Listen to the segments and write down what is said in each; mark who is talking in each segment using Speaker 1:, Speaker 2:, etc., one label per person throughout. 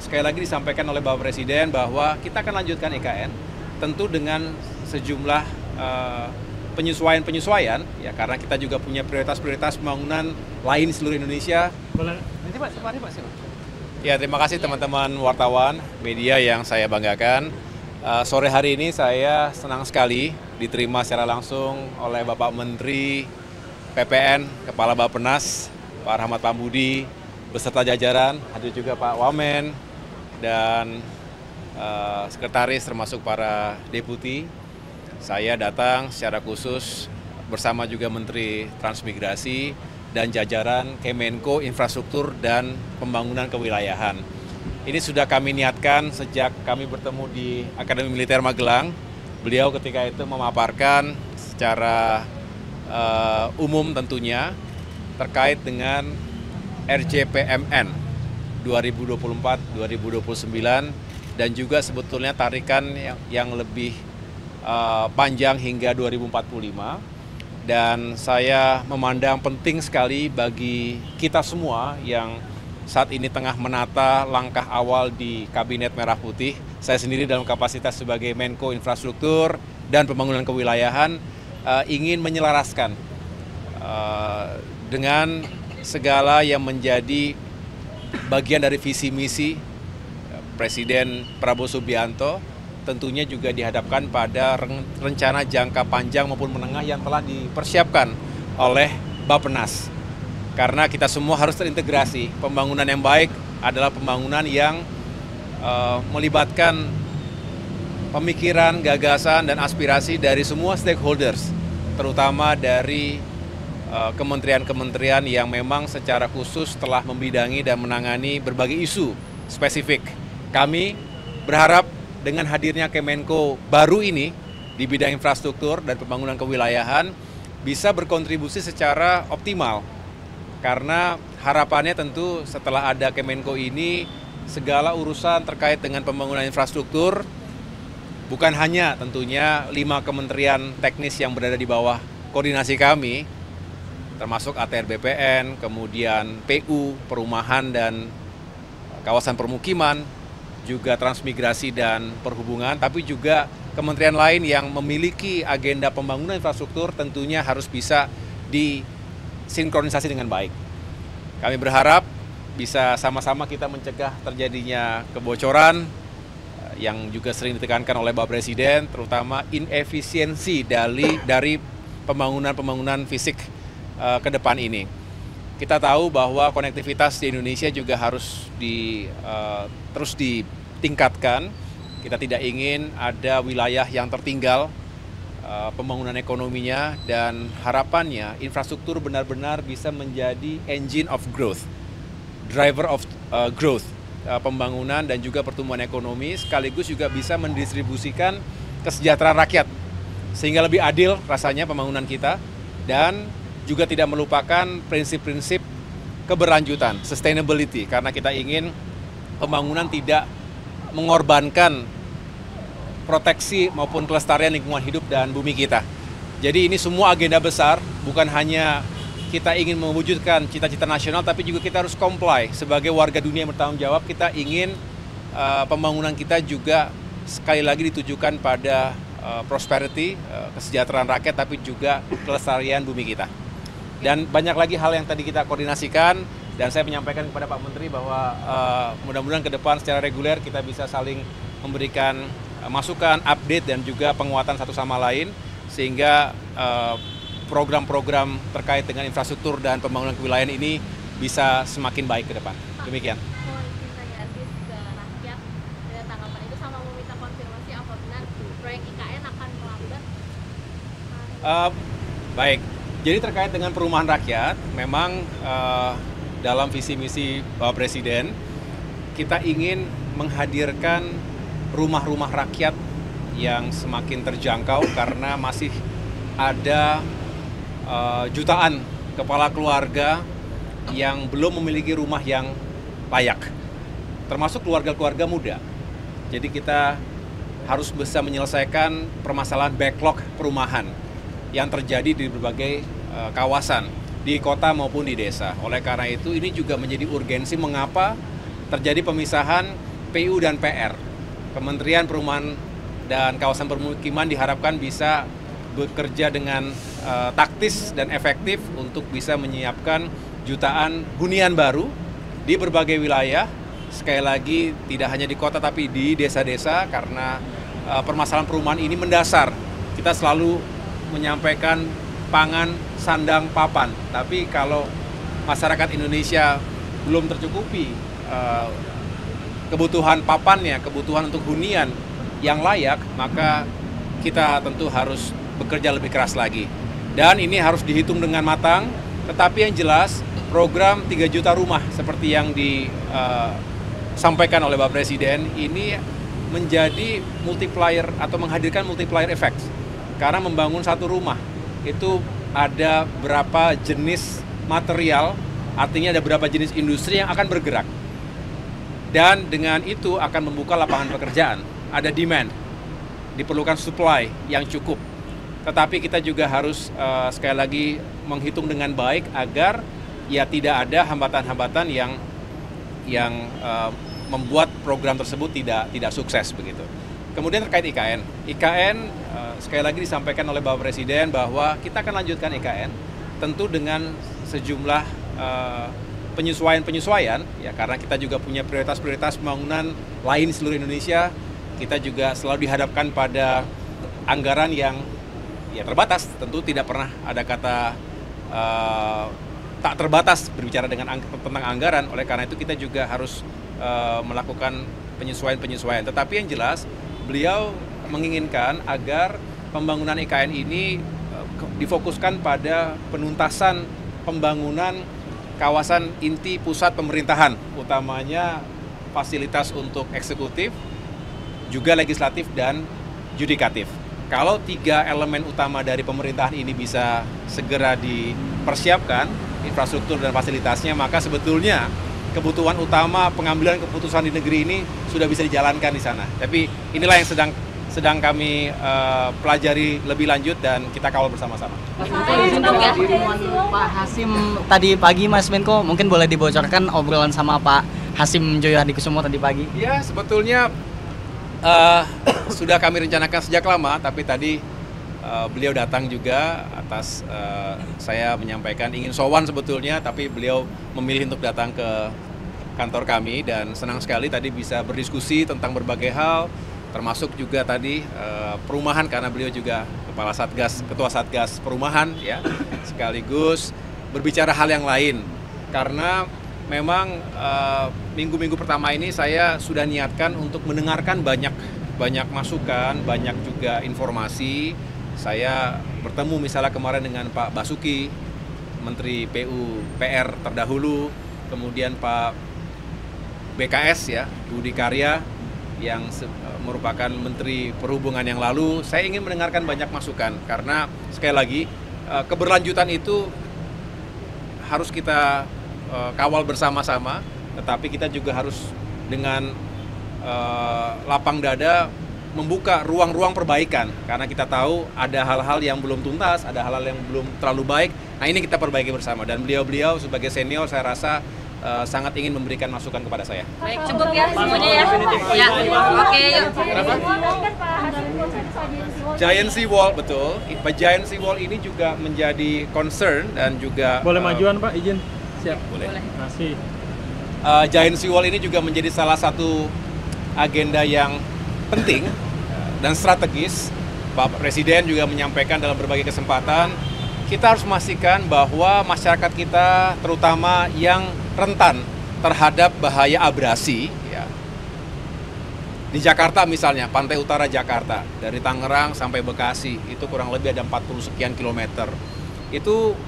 Speaker 1: sekali lagi disampaikan oleh Bapak Presiden bahwa kita akan lanjutkan IKN tentu dengan sejumlah penyesuaian-penyesuaian ya, karena kita juga punya prioritas-prioritas pembangunan lain di seluruh Indonesia. Boleh. Nanti Pak, ya, terima kasih teman-teman wartawan media yang saya banggakan. Sore hari ini saya senang sekali diterima secara langsung oleh Bapak Menteri PPN, Kepala Bappenas, Pak Rahmat Pambudi, beserta jajaran, hadir juga Pak Wamen, dan sekretaris termasuk para deputi. Saya datang secara khusus bersama juga Menteri Transmigrasi dan jajaran Kemenko Infrastruktur dan Pembangunan Kewilayahan. Ini sudah kami niatkan sejak kami bertemu di Akademi Militer Magelang. Beliau ketika itu memaparkan secara umum tentunya terkait dengan RJPMN 2024-2029 dan juga sebetulnya tarikan yang lebih panjang hingga 2045, dan saya memandang penting sekali bagi kita semua yang saat ini tengah menata langkah awal di Kabinet Merah Putih. Saya sendiri dalam kapasitas sebagai Menko Infrastruktur dan Pembangunan Kewilayahan ingin menyelaraskan dengan segala yang menjadi bagian dari visi misi Presiden Prabowo Subianto, tentunya juga dihadapkan pada rencana jangka panjang maupun menengah yang telah dipersiapkan oleh Bappenas. Karena kita semua harus terintegrasi. Pembangunan yang baik adalah pembangunan yang melibatkan pemikiran, gagasan, dan aspirasi dari semua stakeholders, terutama dari kementerian-kementerian yang memang secara khusus telah membidangi dan menangani berbagai isu spesifik. Kami berharap dengan hadirnya Kemenko baru ini di bidang infrastruktur dan pembangunan kewilayahan bisa berkontribusi secara optimal. Karena harapannya tentu setelah ada Kemenko ini, segala urusan terkait dengan pembangunan infrastruktur, bukan hanya tentunya 5 kementerian teknis yang berada di bawah koordinasi kami, termasuk ATR BPN, kemudian PU, Perumahan dan Kawasan Permukiman, juga Transmigrasi dan Perhubungan, tapi juga kementerian lain yang memiliki agenda pembangunan infrastruktur tentunya harus bisa disinkronisasi dengan baik. Kami berharap bisa sama-sama kita mencegah terjadinya kebocoran yang juga sering ditekankan oleh Bapak Presiden, terutama inefisiensi dari pembangunan fisik ke depan ini. Kita tahu bahwa konektivitas di Indonesia juga harus terus ditingkatkan. Kita tidak ingin ada wilayah yang tertinggal pembangunan ekonominya, dan harapannya infrastruktur benar-benar bisa menjadi engine of growth, driver of growth, pembangunan dan juga pertumbuhan ekonomi, sekaligus juga bisa mendistribusikan kesejahteraan rakyat sehingga lebih adil rasanya pembangunan kita, dan juga tidak melupakan prinsip-prinsip keberlanjutan, sustainability, karena kita ingin pembangunan tidak mengorbankan proteksi maupun kelestarian lingkungan hidup dan bumi kita. Jadi ini semua agenda besar, bukan hanya kita ingin mewujudkan cita-cita nasional, tapi juga kita harus comply sebagai warga dunia yang bertanggung jawab. Kita ingin pembangunan kita juga sekali lagi ditujukan pada prosperity, kesejahteraan rakyat, tapi juga kelestarian bumi kita. Dan banyak lagi hal yang tadi kita koordinasikan, dan saya menyampaikan kepada Pak Menteri bahwa mudah-mudahan ke depan secara reguler kita bisa saling memberikan masukan, update, dan juga penguatan satu sama lain, sehingga program-program terkait dengan infrastruktur dan pembangunan kewilayahan ini bisa semakin baik ke depan. Demikian. Baik. Jadi terkait dengan perumahan rakyat, memang dalam visi misi Bapak Presiden, kita ingin menghadirkan rumah-rumah rakyat yang semakin terjangkau, karena masih ada jutaan kepala keluarga yang belum memiliki rumah yang layak, termasuk keluarga-keluarga muda. Jadi kita harus bisa menyelesaikan permasalahan backlog perumahan yang terjadi di berbagai kawasan, di kota maupun di desa. Oleh karena itu, ini juga menjadi urgensi mengapa terjadi pemisahan PU dan PR. Kementerian Perumahan dan Kawasan Permukiman diharapkan bisa bekerja dengan taktis dan efektif untuk bisa menyiapkan jutaan hunian baru di berbagai wilayah. Sekali lagi tidak hanya di kota tapi di desa-desa, karena permasalahan perumahan ini mendasar. Kita selalu menyampaikan pangan, sandang, papan. Tapi kalau masyarakat Indonesia belum tercukupi kebutuhan papannya, kebutuhan untuk hunian yang layak, maka kita tentu harus bekerja lebih keras lagi. Dan ini harus dihitung dengan matang, tetapi yang jelas program 3 juta rumah seperti yang disampaikan oleh Bapak Presiden ini menjadi multiplier atau menghadirkan multiplier effect. Karena membangun satu rumah itu ada berapa jenis material, artinya ada berapa jenis industri yang akan bergerak. Dan dengan itu akan membuka lapangan pekerjaan, ada demand, diperlukan supply yang cukup. Tetapi kita juga harus sekali lagi menghitung dengan baik agar ya tidak ada hambatan-hambatan yang membuat program tersebut tidak sukses begitu. Kemudian terkait IKN, sekali lagi disampaikan oleh Bapak Presiden bahwa kita akan lanjutkan IKN tentu dengan sejumlah penyesuaian ya, karena kita juga punya prioritas pembangunan lain di seluruh Indonesia. Kita juga selalu dihadapkan pada anggaran yang ya terbatas, tentu tidak pernah ada kata tak terbatas berbicara tentang anggaran. Oleh karena itu kita juga harus melakukan penyesuaian. Tetapi yang jelas beliau menginginkan agar pembangunan IKN ini difokuskan pada penuntasan pembangunan kawasan inti pusat pemerintahan, utamanya fasilitas untuk eksekutif, juga legislatif dan yudikatif. Kalau 3 elemen utama dari pemerintahan ini bisa segera dipersiapkan, infrastruktur dan fasilitasnya, maka sebetulnya kebutuhan utama pengambilan keputusan di negeri ini sudah bisa dijalankan di sana. Tapi inilah yang sedang kami pelajari lebih lanjut dan kita kawal bersama-sama.
Speaker 2: Pak Hasim tadi pagi, Mas Menko, mungkin boleh dibocorkan obrolan sama Pak Hasim Joyo Hadikusumo tadi pagi?
Speaker 1: Ya, sebetulnya sudah kami rencanakan sejak lama, tapi tadi beliau datang juga atas saya menyampaikan ingin sowan sebetulnya, tapi beliau memilih untuk datang ke kantor kami dan senang sekali tadi bisa berdiskusi tentang berbagai hal, termasuk juga tadi perumahan, karena beliau juga ketua Satgas Perumahan ya, sekaligus berbicara hal yang lain. Karena memang minggu-minggu pertama ini saya sudah niatkan untuk mendengarkan banyak masukan, banyak juga informasi. Saya bertemu misalnya kemarin dengan Pak Basuki, Menteri PU PR terdahulu, kemudian Pak BKS ya, Budi Karya yang merupakan Menteri Perhubungan yang lalu. Saya ingin mendengarkan banyak masukan karena sekali lagi keberlanjutan itu harus kita kawal bersama-sama, tetapi kita juga harus dengan lapang dada membuka ruang-ruang perbaikan, karena kita tahu ada hal-hal yang belum tuntas, ada hal-hal yang belum terlalu baik. Nah, ini kita perbaiki bersama, dan beliau sebagai senior saya rasa sangat ingin memberikan masukan kepada saya.
Speaker 3: Baik, cukup ya semuanya ya. Ya, oke.
Speaker 1: Giant Sea Wall, betul. Giant Sea Wall ini juga menjadi concern dan juga
Speaker 4: boleh majuan Pak, izin. Siap.
Speaker 1: Boleh.
Speaker 4: Masih.
Speaker 1: Giant Sea Wall ini juga menjadi salah satu agenda yang penting dan strategis. Bapak Presiden juga menyampaikan dalam berbagai kesempatan, kita harus memastikan bahwa masyarakat kita terutama yang rentan terhadap bahaya abrasi ya. Di Jakarta misalnya, pantai utara Jakarta, dari Tangerang sampai Bekasi, itu kurang lebih ada 40 sekian kilometer. Itu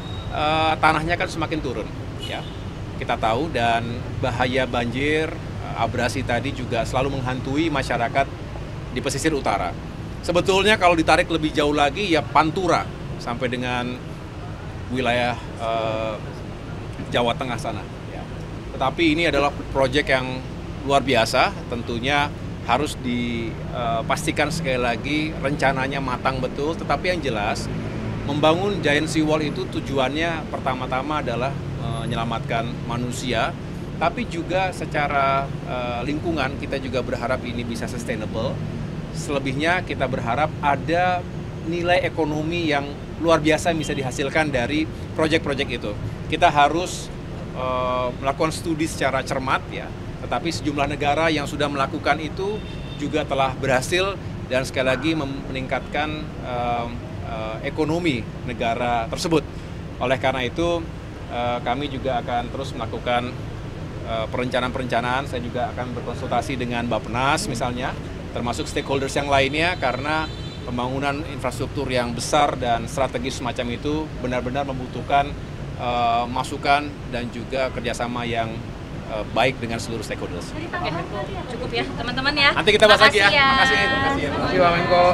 Speaker 1: tanahnya kan semakin turun ya. Kita tahu, dan bahaya banjir, abrasi tadi juga selalu menghantui masyarakat di pesisir utara. Sebetulnya kalau ditarik lebih jauh lagi ya Pantura sampai dengan wilayah Jawa Tengah sana. Ya. Tetapi ini adalah proyek yang luar biasa, tentunya harus dipastikan sekali lagi rencananya matang betul. Tetapi yang jelas membangun Giant Sea Wall itu tujuannya pertama-tama adalah menyelamatkan manusia, tapi juga secara lingkungan kita juga berharap ini bisa sustainable. Selebihnya kita berharap ada nilai ekonomi yang luar biasa yang bisa dihasilkan dari proyek-proyek itu. Kita harus melakukan studi secara cermat ya, tetapi sejumlah negara yang sudah melakukan itu juga telah berhasil dan sekali lagi meningkatkan ekonomi negara tersebut. Oleh karena itu kami juga akan terus melakukan perencanaan-perencanaan. Saya juga akan berkonsultasi dengan Bappenas misalnya, termasuk stakeholders yang lainnya, karena pembangunan infrastruktur yang besar dan strategis semacam itu benar-benar membutuhkan masukan dan juga kerjasama yang baik dengan seluruh stakeholders.
Speaker 3: Oke, cukup ya teman-teman ya.
Speaker 1: Nanti kita bahas lagi ya.
Speaker 3: Makasih ya.
Speaker 1: Makasih.
Speaker 4: Terima kasih Pak Menko.